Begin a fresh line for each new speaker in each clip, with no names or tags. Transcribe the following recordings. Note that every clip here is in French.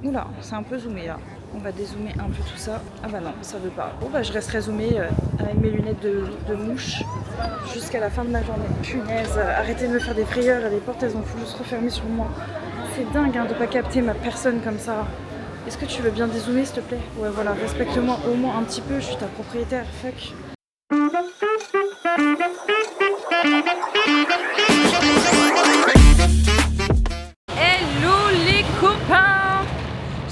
Oula, c'est un peu zoomé là. On va dézoomer un peu tout ça. Ah bah non, ça veut pas. Bon bah je resterai zoomée avec mes lunettes de mouche jusqu'à la fin de ma journée. Punaise, arrêtez de me faire des frayeurs, les portes elles ont voulu se refermer sur moi. C'est dingue hein, de pas capter ma personne comme ça. Est-ce que tu veux bien dézoomer s'il te plaît? Ouais voilà, respecte-moi au moins un petit peu, je suis ta propriétaire, fuck. Hello les copains!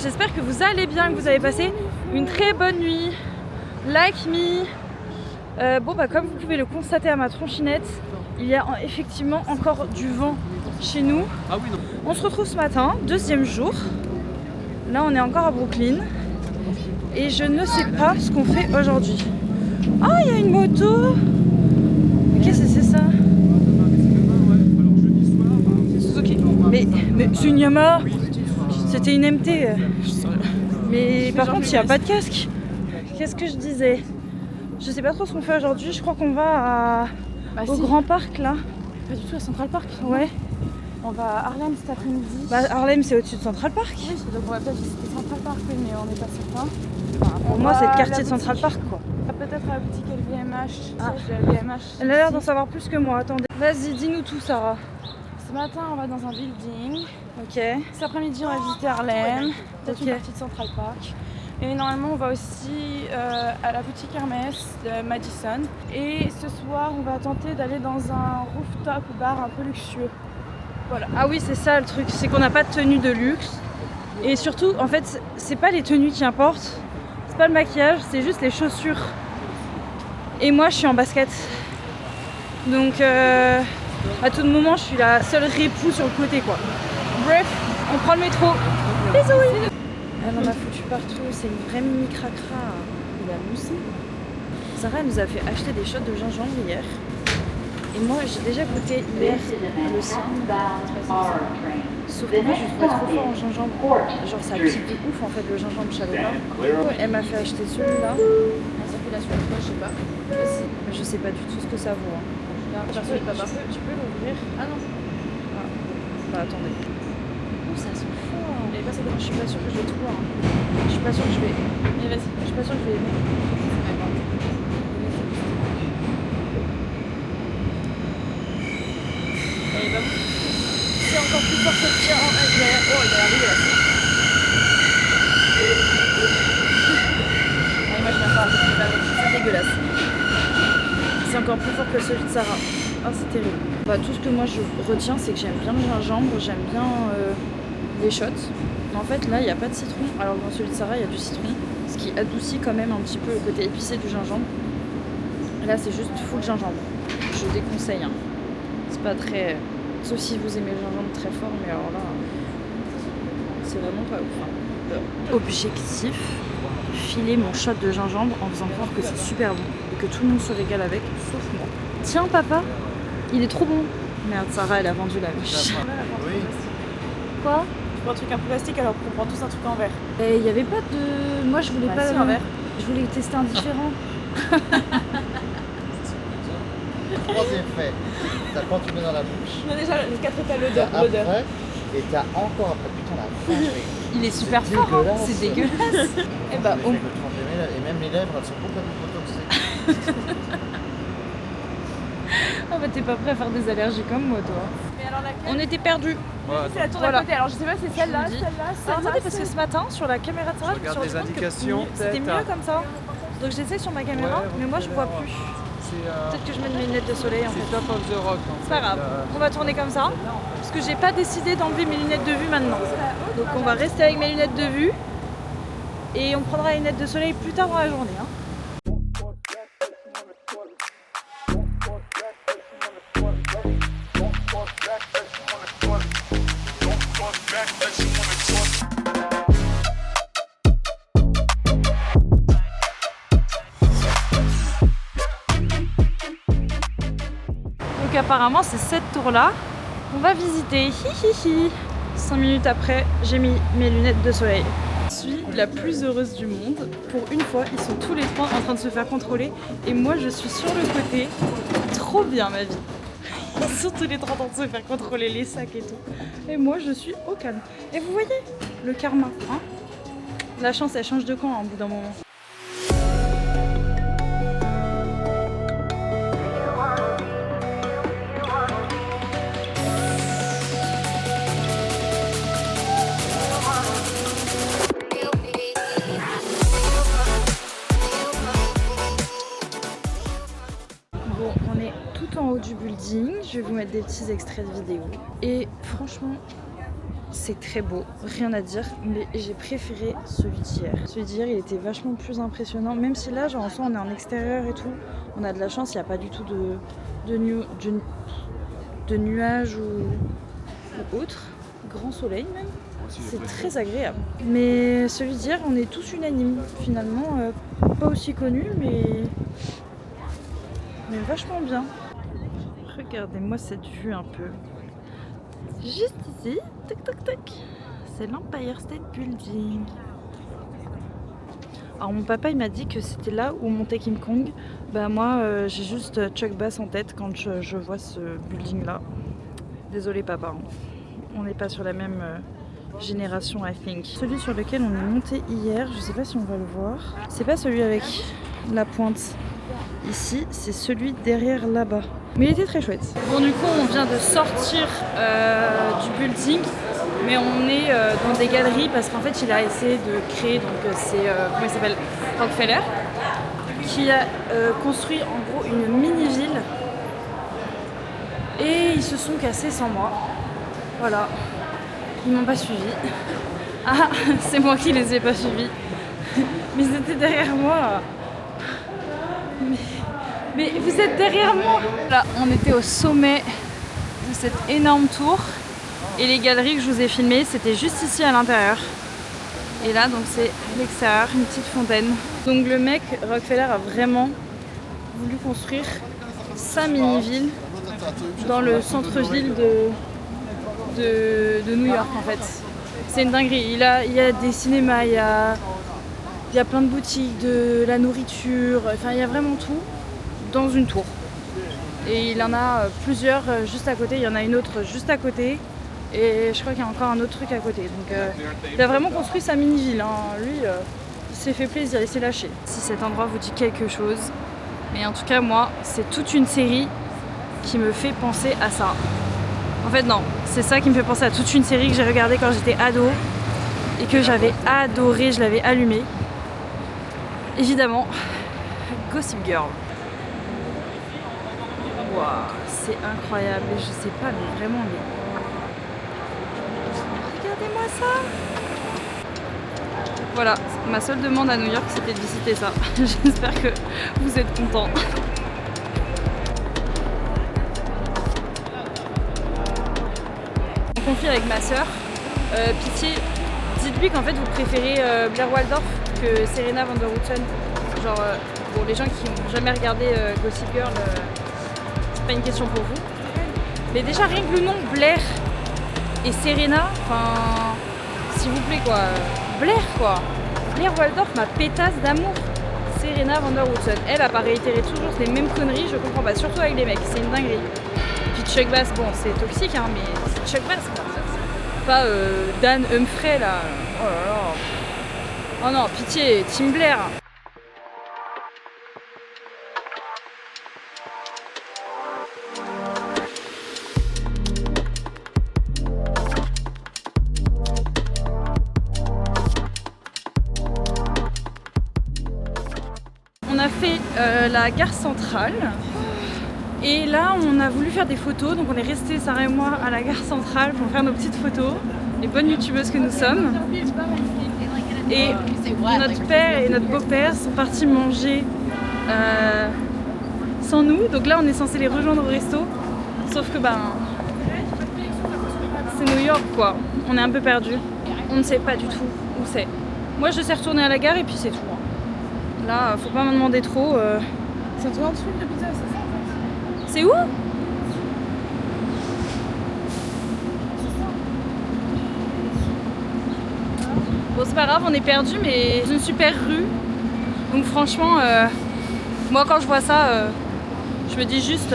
J'espère que vous allez bien, que vous avez passé une très bonne nuit. Like me. Bon bah comme vous pouvez le constater à ma tronchinette, il y a effectivement encore du vent chez nous.
Ah oui, non.
On se retrouve ce matin, deuxième jour. Là on est encore à Brooklyn. Et je ne sais pas ce qu'on fait aujourd'hui. Oh il y a une moto. Qu'est-ce que c'est ça? C'est Suzuki. Mais c'est une Yamaha. C'était une MT. Mais par contre il n'y a pas de casque. Qu'est-ce que je disais? Je sais pas trop ce qu'on fait aujourd'hui. Je crois qu'on va au Grand Parc là.
Pas du tout à Central Park.
Ouais.
On va à Harlem cet après-midi.
Bah Harlem c'est au-dessus de Central Park.
Oui, donc on va peut-être visiter Central Park, oui, mais on n'est pas certain.
Pour moi c'est le quartier de Central Park quoi.
Peut-être à la boutique LVMH.
Ah.
LVMH.
Elle a l'air d'en savoir plus que moi. Attendez. Vas-y, dis-nous tout Sarah.
Ce matin, on va dans un building.
Ok.
Cet après-midi, on va visiter Harlem. Peut-être
Ok.
une partie de Central Park. Et normalement, on va aussi à la boutique Hermès de Madison. Et ce soir, on va tenter d'aller dans un rooftop bar un peu luxueux. Voilà.
Ah oui, c'est ça le truc, c'est qu'on n'a pas de tenue de luxe. Et surtout, en fait, c'est pas les tenues qui importent, c'est pas le maquillage, c'est juste les chaussures. Et moi, je suis en basket. Donc, à tout moment, je suis la seule répoux sur le côté, quoi. Bref, on prend le métro. Bisous. Elle en a foutu partout, c'est une vraie mini cracra. Il a moussé. Sarah elle nous a fait acheter des shots de gingembre hier. Et moi, j'ai déjà goûté hier le sang. Sauf que moi, je le trouvais trop fort en gingembre. Genre, ça pique de ouf en fait le gingembre, je savais pas. Elle m'a fait acheter celui-là.
Ça fait la suite, moi, je sais pas.
Mais je sais pas du tout ce que ça vaut. Hein.
Tu peux l'ouvrir. Ah non.
Bah, attendez. Oh, ça sent fort.
Mais pas ça
Je suis pas sûre que je vais tout voir. Je suis pas sûre que je vais.
Mais vas-y.
Je suis pas sûre que je vais aimer. C'est encore plus fort que le tien. Oh, il est arrivé là.
Allez, moi, je viens faire un petit peu.
C'est dégueulasse. C'est encore plus fort que celui de Sarah. Ah, c'est terrible. Bah, tout ce que moi je retiens, c'est que j'aime bien le gingembre, j'aime bien les shots. En fait, là, il n'y a pas de citron. Alors, dans celui de Sarah, il y a du citron. Ce qui adoucit quand même un petit peu le côté épicé du gingembre. Là, c'est juste full gingembre. Je déconseille. Hein. C'est pas très. Sauf si vous aimez le gingembre très fort, mais alors là, c'est vraiment pas ouf. Hein. Objectif, filer mon shot de gingembre en faisant croire que c'est super bon et que tout le monde se régale avec, sauf moi. Tiens papa, il est trop bon. Merde, Sarah elle a vendu la vache.
Oui.
Quoi?
Tu prends un truc un peu plastique alors qu'on prend tous un truc en verre.
Il y avait pas de. Moi je voulais pas
si,
en
en
verre. Je voulais tester un différent.
Troisième fait, t'as pas tout mis dans la bouche.
Non, déjà, le 4 états
T'as
l'odeur.
après, et t'as encore après. Putain, la vache.
Il est super fort, hein.
dégueulasse.
C'est dégueulasse. Et bah
Je vais me tremper mes lèvres, et même les lèvres, elles sont complètement botoxées.
oh bah t'es pas prêt à faire des allergies comme moi toi.
Mais alors, laquelle?
On était perdus.
C'est la tour
Voilà.
d'à côté. Alors, je sais pas si c'est celle-là,
Je vous dis.
celle-là,
Alors
celle-là.
attendez parce que ce matin sur la caméra de Sarah, je me suis
regarde
rendu
les
compte que
indications,
c'était
peut-être.
mieux comme ça. Donc j'essaie sur ma caméra,
Ouais,
mais moi je vois
ouais.
plus.
C'est
Peut-être que je mets mes lunettes de soleil en fait.
Top of the Rock.
C'est pas grave, on va tourner comme ça. Parce que j'ai pas décidé d'enlever mes lunettes de vue maintenant. Donc on va rester avec mes lunettes de vue. Et on prendra les lunettes de soleil plus tard dans la journée. Hein. Donc apparemment c'est cette tour-là qu'on va visiter. Hi. 5 minutes après, j'ai mis mes lunettes de soleil. Je suis la plus heureuse du monde. Pour une fois, ils sont tous les trois en train de se faire contrôler. Et moi, je suis sur le côté. Trop bien ma vie. Ils sont tous les trois en train de se faire contrôler les sacs et tout. Et moi, je suis au calme. Et vous voyez, le karma, hein. La chance, elle change de camp hein, au bout d'un moment. Bon, on est tout en haut du building. Je vais vous mettre des petits extraits de vidéo. Et franchement, c'est très beau, rien à dire, mais j'ai préféré celui d'hier. Celui d'hier, il était vachement plus impressionnant, même si là, genre, en soi, on est en extérieur et tout. On a de la chance, il n'y a pas du tout de nuages ou autre. Grand soleil même. C'est très agréable. Mais celui d'hier, on est tous unanimes. Finalement, pas aussi connu, mais vachement bien. Regardez-moi cette vue un peu. Juste ici, tac tac tac, c'est l'Empire State Building. Alors mon papa il m'a dit que c'était là où montait King Kong. Bah moi j'ai juste Chuck Bass en tête quand je vois ce building là. Désolé papa, hein. On n'est pas sur la même génération I think. Celui sur lequel on est monté hier, je sais pas si on va le voir. C'est pas celui avec la pointe ici, c'est celui derrière là-bas. Mais il était très chouette. Bon du coup on vient de sortir du building, mais on est dans des galeries parce qu'en fait il a essayé de créer, donc c'est comment il s'appelle, Rockefeller, qui a construit en gros une mini-ville et ils se sont cassés sans moi. Voilà, ils m'ont pas suivi. Ah, c'est moi qui les ai pas suivis. Mais ils étaient derrière moi. Mais vous êtes derrière moi. Là, on était au sommet de cette énorme tour. Et les galeries que je vous ai filmées, c'était juste ici à l'intérieur. Et là, donc c'est l'extérieur, une petite fontaine. Donc le mec, Rockefeller, a vraiment voulu construire sa mini-ville dans le centre-ville de New York en fait. C'est une dinguerie. Il y a des cinémas, il y a plein de boutiques, de la nourriture, enfin il y a vraiment tout dans une tour. Et il en a plusieurs juste à côté, il y en a une autre juste à côté. Et je crois qu'il y a encore un autre truc à côté. Donc il a vraiment construit sa mini-ville. Hein. Lui, il s'est fait plaisir, il s'est lâché. Si cet endroit vous dit quelque chose, mais en tout cas moi, c'est toute une série qui me fait penser à ça. En fait non, c'est ça qui me fait penser à toute une série que j'ai regardée quand j'étais ado et que j'avais adoré, je l'avais allumée. Évidemment, Gossip Girl. Waouh, c'est incroyable, je sais pas, mais vraiment, regardez-moi ça. Voilà, ma seule demande à New York, c'était de visiter ça. J'espère que vous êtes contents. On confie avec ma soeur. Pitié, dites-lui qu'en fait vous préférez Blair Waldorf que Serena Van Der Woodsen. Genre, pour les gens qui n'ont jamais regardé Gossip Girl, c'est pas une question pour vous. Mais déjà, rien que le nom Blair et Serena, enfin, s'il vous plaît quoi, Blair quoi. Blair Waldorf, ma pétasse d'amour. Serena Van Der Woodsen, elle a pas réitéré toujours les mêmes conneries, je comprends pas, surtout avec les mecs, c'est une dinguerie. Puis Chuck Bass, bon, c'est toxique, hein, mais c'est Chuck Bass quoi. Pas Dan Humphrey là. Oh là là. Oh non, pitié, Tim Blair. On a fait la gare centrale et là on a voulu faire des photos, donc on est resté Sarah et moi à la gare centrale pour faire nos petites photos, les bonnes youtubeuses que nous sommes. Et notre père et notre beau-père sont partis manger sans nous, donc là on est censé les rejoindre au resto, sauf que ben c'est New York quoi, on est un peu perdu, on ne sait pas du tout où c'est. Moi je sais retourner à la gare et puis c'est tout. Là, faut pas me demander trop. C'est tout en dessous de pizza, c'est ça en fait. C'est où? Bon, c'est pas grave, on est perdu, mais c'est une super rue. Donc franchement, moi quand je vois ça, je me dis juste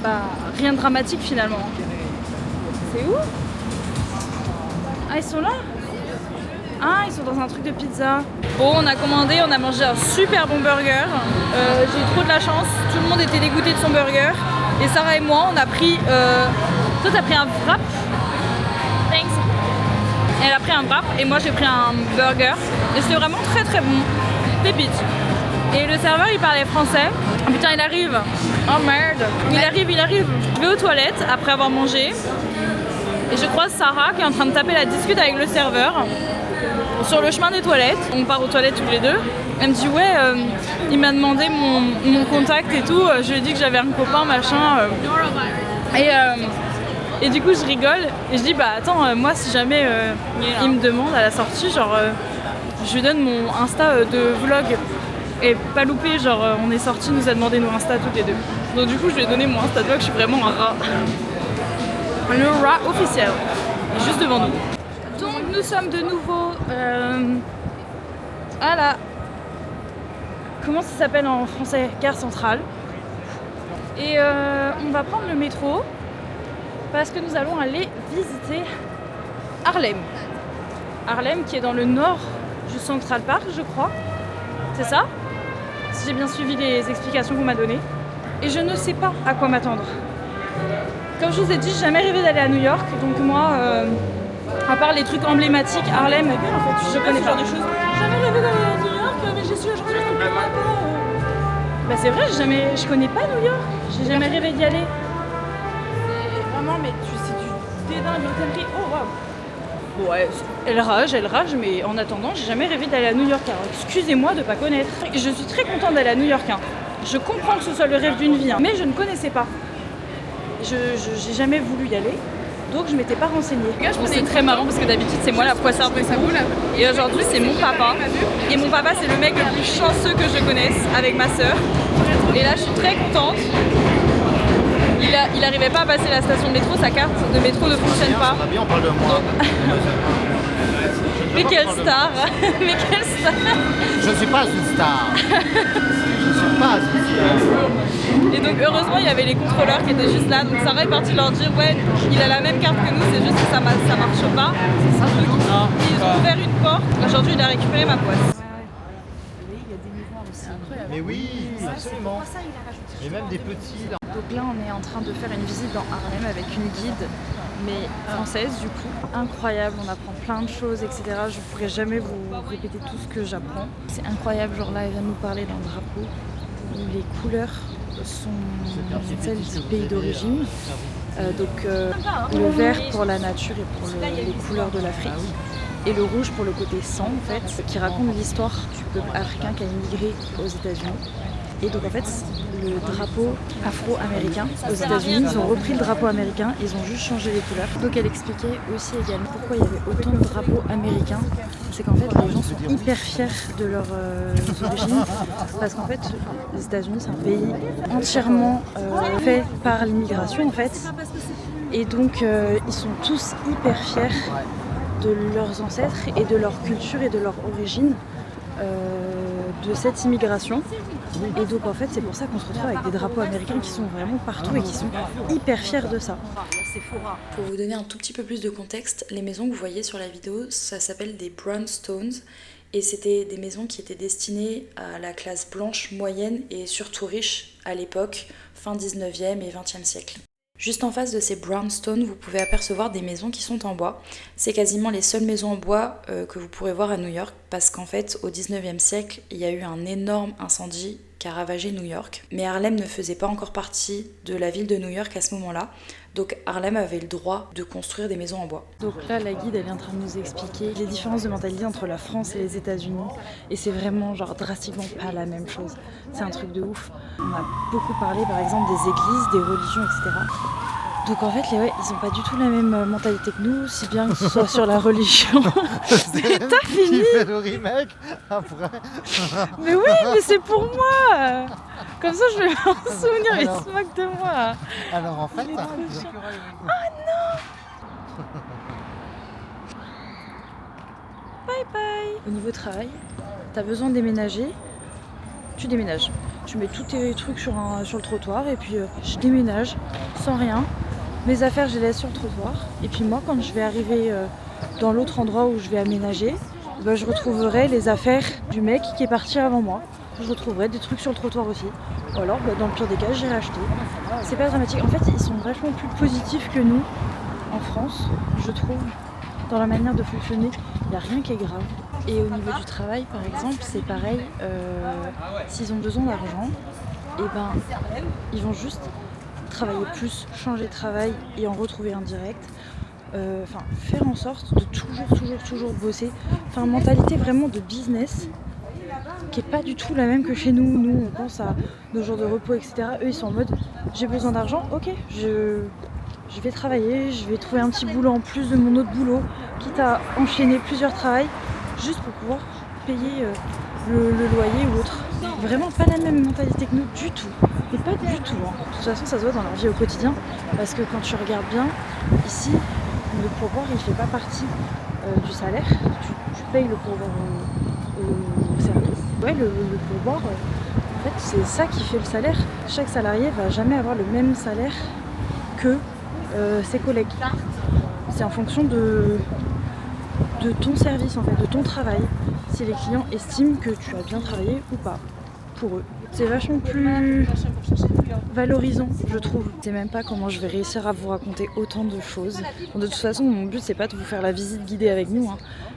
bah, rien de dramatique finalement. C'est où? Ah, ils sont là? Ah, ils sont dans un truc de pizza. Bon, on a commandé, on a mangé un super bon burger. J'ai eu trop de la chance. Tout le monde était dégoûté de son burger. Et Sarah et moi, on a pris... Toi, t'as pris un wrap. Thanks. Elle a pris un wrap et moi, j'ai pris un burger. Et c'était vraiment très très bon. Pépite. Et le serveur, il parlait français. Oh putain, il arrive. Oh merde. Il arrive. Je vais aux toilettes après avoir mangé. Et je croise Sarah qui est en train de taper la discute avec le serveur. Sur le chemin des toilettes, on part aux toilettes tous les deux. Elle me dit ouais, il m'a demandé mon contact et tout. Je lui ai dit que j'avais un copain, machin. Et du coup je rigole et je dis bah attends, moi si jamais il me demande à la sortie, genre je lui donne mon Insta de vlog. Et pas loupé, genre on est sortis, nous a demandé nos Insta toutes les deux. Donc du coup je lui ai donné mon Insta de vlog, je suis vraiment un rat. Le rat officiel, juste devant nous. Donc nous sommes de nouveau à la... Comment ça s'appelle en français? Gare centrale. Et on va prendre le métro parce que nous allons aller visiter Harlem. Harlem qui est dans le nord du Central Park, je crois. C'est ça? Si j'ai bien suivi les explications qu'on m'a données. Et je ne sais pas à quoi m'attendre. Comme je vous ai dit, j'ai jamais rêvé d'aller à New York. Donc moi, à part les trucs emblématiques, Harlem, en fait, je connais pas. J'ai jamais rêvé d'aller à New York, mais j'ai su aujourd'hui que je connais pas. Bah c'est vrai, je connais pas New York. J'ai jamais rêvé d'y aller. C'est vraiment, mais c'est du dédain de l'hôtellerie. Oh waouh. Ouais, elle rage, mais en attendant, j'ai jamais rêvé d'aller à New York. Alors excusez-moi de pas connaître. Je suis très contente d'aller à New York. Hein. Je comprends que ce soit le rêve d'une vie, hein, mais je ne connaissais pas. J'ai jamais voulu y aller, donc je m'étais pas renseignée. C'est très marrant parce que d'habitude c'est moi la poissarde de couple et aujourd'hui c'est mon papa. Et mon papa c'est le mec le plus chanceux que je connaisse avec ma soeur. Et là je suis très contente. Il arrivait pas à passer la station de métro, sa carte de métro ne fonctionne pas.
On parle de moi.
Mais quelle star. Mais quelle star.
Je ne suis pas une star. Je suis pas une star.
Et donc heureusement il y avait les contrôleurs qui étaient juste là. Donc Sarah est partie leur dire ouais il a la même carte que nous, c'est juste que ça marche pas. Ils ont ouvert une porte. Aujourd'hui il a récupéré ma poisse.
Mais oui, absolument. Et même des petits là.
Donc là on est en train de faire une visite dans Harlem avec une guide, mais française du coup. Incroyable, on apprend plein de choses, etc. Je ne pourrais jamais vous répéter tout ce que j'apprends. C'est incroyable, genre là elle vient de nous parler d'un drapeau où les couleurs sont celles du pays d'origine. Le vert pour la nature et pour les couleurs de l'Afrique. Et le rouge pour le côté sang en fait, qui raconte l'histoire du peuple africain qui a immigré aux États-Unis. Et donc en fait, le drapeau afro-américain aux États-Unis, ils ont repris le drapeau américain, ils ont juste changé les couleurs. Donc elle expliquait aussi également pourquoi il y avait autant de drapeaux américains. C'est qu'en fait, les gens sont hyper fiers de leurs origines, parce qu'en fait, les États-Unis, c'est un pays entièrement fait par l'immigration en fait. Et donc ils sont tous hyper fiers de leurs ancêtres et de leur culture et de leur origine. De cette immigration. Et donc en fait c'est pour ça qu'on se retrouve avec des drapeaux américains qui sont vraiment partout et qui sont hyper fiers de ça. Pour vous donner un tout petit peu plus de contexte, les maisons que vous voyez sur la vidéo, ça s'appelle des brownstones et c'était des maisons qui étaient destinées à la classe blanche moyenne et surtout riche à l'époque, fin 19e et 20e siècle. Juste en face de ces brownstones, vous pouvez apercevoir des maisons qui sont en bois. C'est quasiment les seules maisons en bois que vous pourrez voir à New York parce qu'en fait, au 19e siècle, il y a eu un énorme incendie qui a ravagé New York. Mais Harlem ne faisait pas encore partie de la ville de New York à ce moment-là. Donc Harlem avait le droit de construire des maisons en bois. Donc là, la guide, elle est en train de nous expliquer les différences de mentalité entre la France et les États-Unis. Et c'est vraiment genre drastiquement pas la même chose. C'est un truc de ouf. On a beaucoup parlé par exemple des églises, des religions, etc. Donc en fait, ils ont pas du tout la même mentalité que nous, si bien que ce soit sur la religion. T'as fini?
Tu fais le remake après.
Mais oui, mais c'est pour moi. Comme ça, je vais m'en souvenir, il se moque de moi.
Alors en fait...
Oh non. Bye bye. Au niveau travail, t'as besoin de déménager, tu déménages. tu mets tous tes trucs sur le trottoir et puis je déménage sans rien. Mes affaires, je les laisse sur le trottoir. Et puis moi, quand je vais arriver dans l'autre endroit où je vais aménager, je retrouverai les affaires du mec qui est parti avant moi. Je retrouverai des trucs sur le trottoir aussi. Ou alors, dans le pire des cas, j'irai acheter. C'est pas dramatique. En fait, ils sont vachement plus positifs que nous en France, je trouve. Dans la manière de fonctionner, il n'y a rien qui est grave. Et au niveau du travail, par exemple, c'est pareil. S'ils ont besoin d'argent, ils vont juste travailler plus, changer de travail et en retrouver un direct. Faire en sorte de toujours bosser. Mentalité vraiment de business qui est pas du tout la même que chez nous. Nous, on pense à nos jours de repos, etc. Eux, ils sont en mode j'ai besoin d'argent, ok, je vais travailler, je vais trouver un petit boulot en plus de mon autre boulot, quitte à enchaîner plusieurs travails, juste pour pouvoir payer le loyer ou autre. Vraiment pas la même mentalité que nous du tout. Mais pas du tout. De toute façon, ça se voit dans leur vie au quotidien, parce que quand tu regardes bien, ici, le pourboire, il fait pas partie du salaire. Tu payes le pourboire au service. Ouais, le pourboire, en fait, c'est ça qui fait le salaire. Chaque salarié va jamais avoir le même salaire que ses collègues. C'est en fonction de ton service, en fait, de ton travail. Si les clients estiment que tu as bien travaillé ou pas, pour eux. C'est vachement plus valorisant, je trouve. Je sais même pas comment je vais réussir à vous raconter autant de choses. De toute façon, mon but, c'est pas de vous faire la visite guidée avec nous,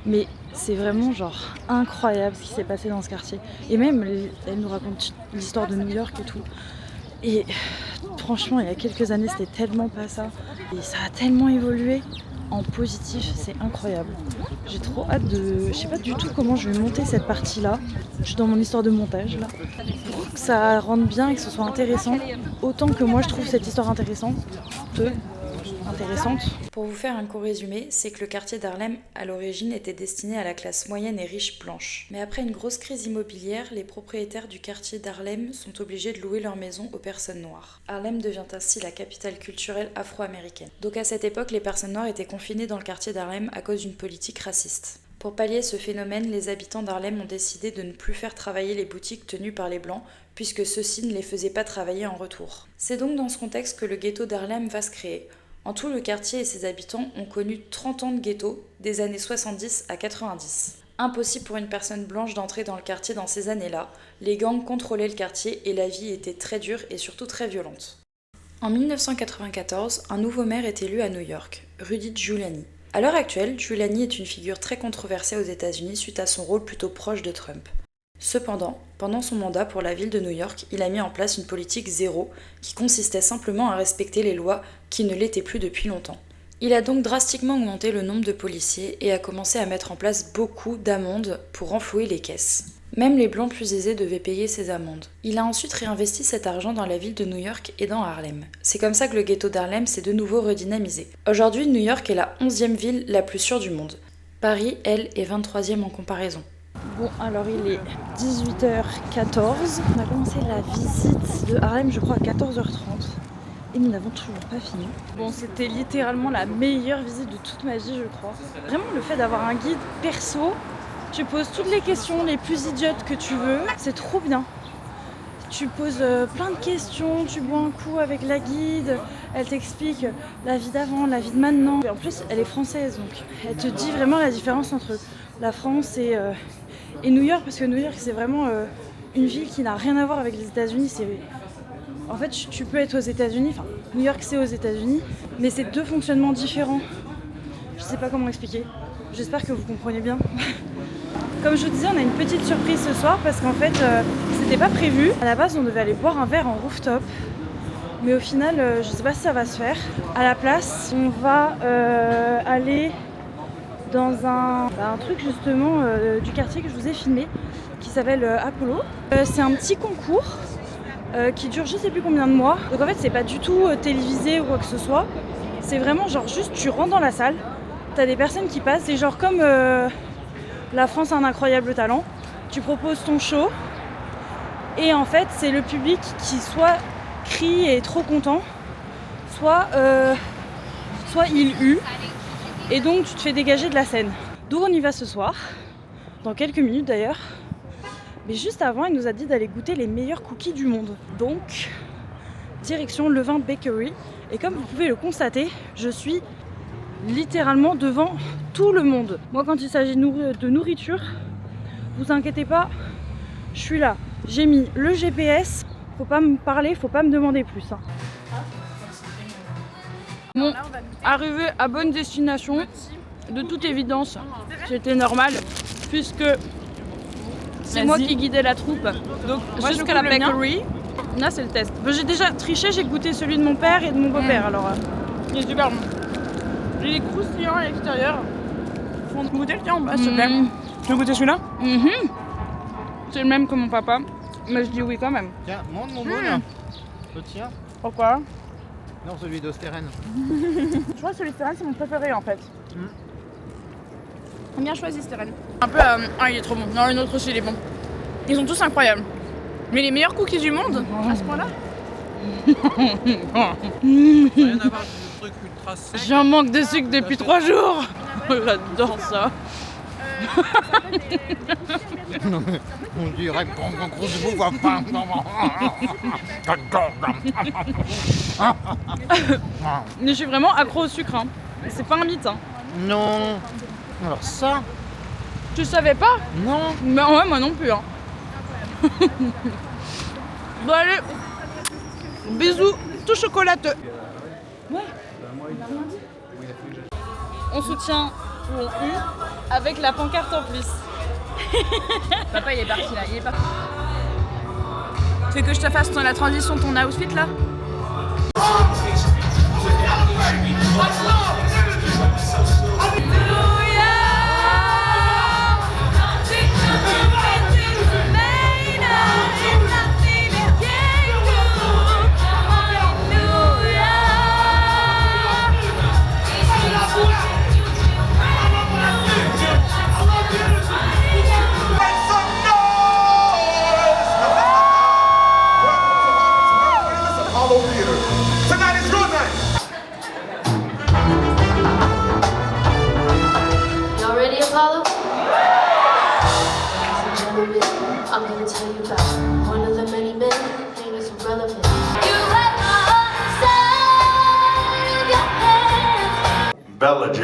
mais c'est vraiment incroyable ce qui s'est passé dans ce quartier. Et même, elle nous raconte l'histoire de New York et tout. Et franchement, il y a quelques années, c'était tellement pas ça. Et ça a tellement évolué en positif, c'est incroyable. J'ai trop hâte de... Je sais pas du tout comment je vais monter cette partie-là. Je suis dans mon histoire de montage, là. Pour que ça rentre bien et que ce soit intéressant. Autant que moi, je trouve cette histoire intéressante. Pour vous faire un court résumé, c'est que le quartier d'Harlem, à l'origine, était destiné à la classe moyenne et riche blanche. Mais après une grosse crise immobilière, les propriétaires du quartier d'Harlem sont obligés de louer leurs maisons aux personnes noires. Harlem devient ainsi la capitale culturelle afro-américaine. Donc à cette époque, les personnes noires étaient confinées dans le quartier d'Harlem à cause d'une politique raciste. Pour pallier ce phénomène, les habitants d'Harlem ont décidé de ne plus faire travailler les boutiques tenues par les Blancs, puisque ceux-ci ne les faisaient pas travailler en retour. C'est donc dans ce contexte que le ghetto d'Harlem va se créer. En tout, le quartier et ses habitants ont connu 30 ans de ghetto, des années 70 à 90. Impossible pour une personne blanche d'entrer dans le quartier dans ces années-là, les gangs contrôlaient le quartier et la vie était très dure et surtout très violente. En 1994, un nouveau maire est élu à New York, Rudy Giuliani. À l'heure actuelle, Giuliani est une figure très controversée aux États-Unis suite à son rôle plutôt proche de Trump. Cependant, pendant son mandat pour la ville de New York, il a mis en place une politique zéro qui consistait simplement à respecter les lois qui ne l'étaient plus depuis longtemps. Il a donc drastiquement augmenté le nombre de policiers et a commencé à mettre en place beaucoup d'amendes pour renflouer les caisses. Même les blancs plus aisés devaient payer ces amendes. Il a ensuite réinvesti cet argent dans la ville de New York et dans Harlem. C'est comme ça que le ghetto d'Harlem s'est de nouveau redynamisé. Aujourd'hui, New York est la 11e ville la plus sûre du monde. Paris, elle, est 23e en comparaison. Bon, alors il est 18h14. On a commencé la visite de Harlem, je crois, à 14h30. Et nous n'avons toujours pas fini. Bon, c'était littéralement la meilleure visite de toute ma vie, je crois. Vraiment, le fait d'avoir un guide perso, tu poses toutes les questions les plus idiotes que tu veux. C'est trop bien. Tu poses plein de questions, tu bois un coup avec la guide, elle t'explique la vie d'avant, la vie de maintenant. Et en plus, elle est française, donc elle te dit vraiment la différence entre la France et New York, parce que New York, c'est vraiment une ville qui n'a rien à voir avec les États-Unis. En fait, tu peux être aux États-Unis, enfin, New York, c'est aux États-Unis, mais c'est deux fonctionnements différents. Je sais pas comment expliquer. J'espère que vous comprenez bien. Comme je vous disais, on a une petite surprise ce soir parce qu'en fait, c'était pas prévu. À la base, on devait aller boire un verre en rooftop. Mais au final, je sais pas si ça va se faire. À la place, on va aller dans un truc justement du quartier que je vous ai filmé qui s'appelle Apollo. C'est un petit concours qui dure je sais plus combien de mois. Donc en fait, c'est pas du tout télévisé ou quoi que ce soit. C'est vraiment genre juste tu rentres dans la salle, t'as des personnes qui passent, c'est genre comme La France a un incroyable talent. Tu proposes ton show et en fait c'est le public qui soit crie et est trop content, soit il hue et donc tu te fais dégager de la scène. D'où on y va ce soir, dans quelques minutes d'ailleurs.
Mais juste avant, il nous a dit d'aller goûter les meilleurs cookies du monde. Donc, direction Levain Bakery. Et comme vous pouvez le constater, je suis littéralement devant tout le monde. Moi, quand il s'agit de nourriture, vous inquiétez pas, je suis là. J'ai mis le GPS, faut pas me parler, faut pas me demander plus. Hein. Bon, arrivé à bonne destination, de toute évidence, c'était normal, puisque c'est moi qui guidais la troupe. Donc, jusqu'à la bakery. Là, c'est le test. J'ai déjà triché, j'ai goûté celui de mon père et de mon beau-père, alors. Il est super bon. Il est croustillant à l'extérieur. Faut goûter le tien en bas, s'il te plaît. Tu veux goûter celui-là? C'est le même que mon papa, mais je dis oui quand même.
Tiens, montre mon bol. Le tien?
Pourquoi?
Non, celui d'Osteren.
Je crois que celui de Steren, c'est mon préféré en fait. Bien choisi Steren. Un peu, il est trop bon. Non, le nôtre aussi, il est bon. Ils sont tous incroyables. Mais les meilleurs cookies du monde, à ce point-là.
Rien à voir avec le truc ultra sec.
J'ai un manque de sucre depuis 3 jours. J'adore ça.
On dirait qu'on grosse bouffe.
Mais je suis vraiment accro au sucre. Hein. C'est pas un mythe. Hein.
Non. Alors ça?
Tu savais pas?
Non.
Mais ouais, moi non plus. Hein. Bon allez, bisous, tout chocolateux. Ouais. On soutient pour U avec la pancarte en plus. Papa il est parti là, il est parti. Tu veux que je te fasse la transition de ton outfit là?
I'm gonna tell you about one of the many men who is relevant. You let my heart inside your hands.
Bella J.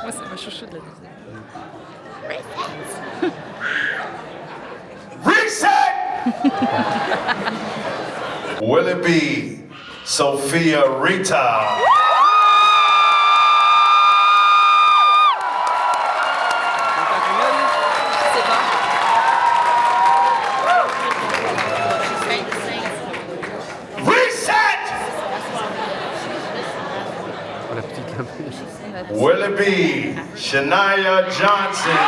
Moi c'est ma chouchou de la deuxième.
Reset! Will it be Sophia Rita? Reset!
Oh, la petite lapine.
Will it be Shania Johnson?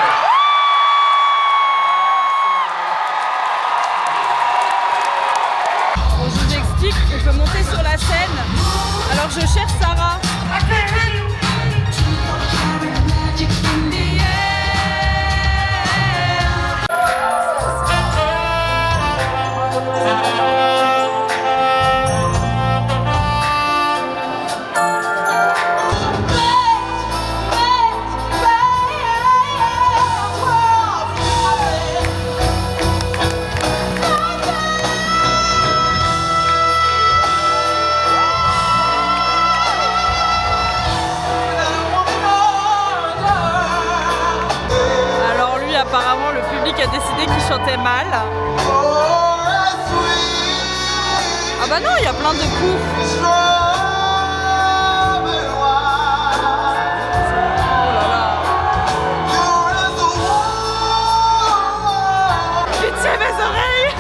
On peut monter sur la scène. Alors je cherche Sarah. Apparemment, le public a décidé qu'il chantait mal. Ah bah non, il y a plein de coups. Oh là là. Pitié mes oreilles.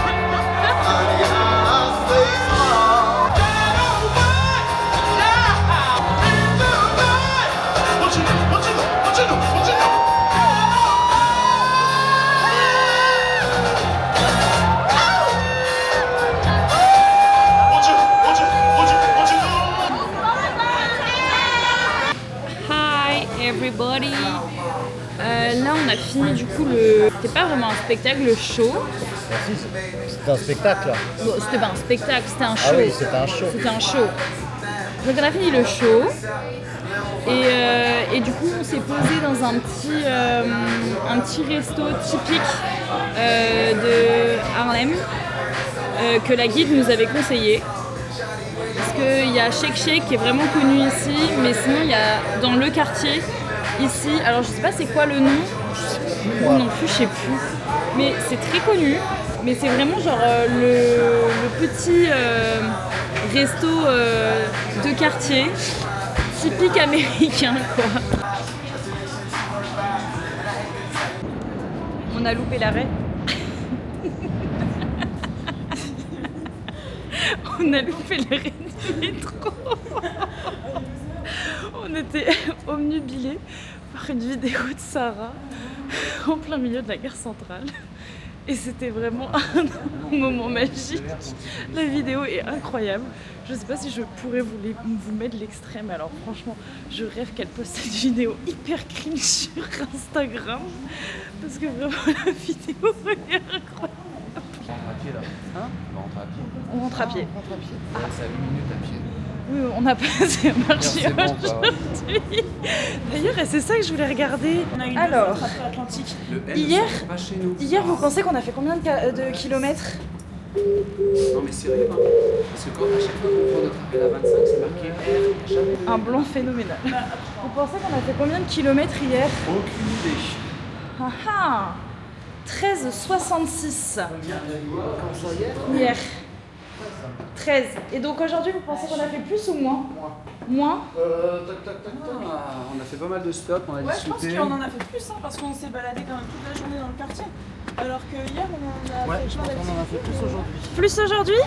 Everybody. Là on a fini du coup c'était pas vraiment un spectacle, le show.
C'était un spectacle là.
Bon, c'était pas un spectacle, c'était un show.
Ah oui, c'était un show.
C'était un show. Donc on a fini le show. Et du coup, on s'est posé dans un petit resto typique de Harlem que la guide nous avait conseillé. Parce qu'il y a Shake Shake qui est vraiment connu ici, mais sinon il y a dans le quartier ici, alors je sais pas c'est quoi le nom, moi non plus je sais plus, mais c'est très connu, mais c'est vraiment genre le petit resto de quartier typique américain quoi. On a loupé l'arrêt. On a loupé l'arrêt du métro. On était omnubilés par une vidéo de Sarah en plein milieu de la gare centrale. Et c'était vraiment un moment magique. La vidéo est incroyable. Je sais pas si je pourrais vous mettre l'extrême. Alors franchement, je rêve qu'elle poste cette vidéo hyper cringe sur Instagram. Parce que vraiment la vidéo est incroyable.
On rentre à pied là.
Hein?
On rentre à pied.
On rentre à pied.
C'est à 8 minutes à pied.
Oui, on n'a pas assez marché
C'est bon, quoi.
aujourd'hui. D'ailleurs, et c'est ça que je voulais regarder. Alors,
Le L,
Hier-
c'est pas chez nous.
hier, vous pensez qu'on a fait combien de kilomètres?
Non mais sérieux, hein. Parce que quand à chaque fois qu'on prend notre appel à 25, c'est marqué R, jamais.
Un blanc phénoménal. Vous pensez qu'on a fait combien de kilomètres hier?
Aucune idée.
Ah ah 13,66 hier. 13. Et donc aujourd'hui, vous pensez qu'on a fait plus ou moins? Moins.
Ah, on a fait pas mal de stops, on a
Ouais, je pense
discuté.
qu'on en a fait plus hein, parce qu'on s'est baladé quand même toute la journée dans le quartier. Alors que hier, on en a fait plein d'activités.
en a fait plus aujourd'hui.
Plus aujourd'hui?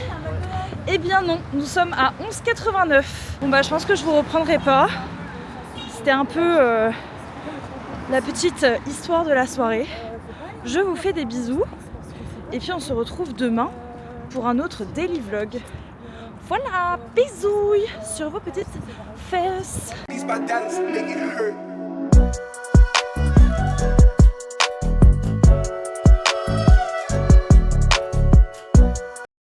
Eh bien non, nous sommes à 11,89. Bon bah je pense que je vous reprendrai pas. C'était un peu la petite histoire de la soirée. Je vous fais des bisous. Et puis on se retrouve demain pour un autre daily vlog. Voilà, bisous sur vos petites fesses.
These my dollars make it hurt.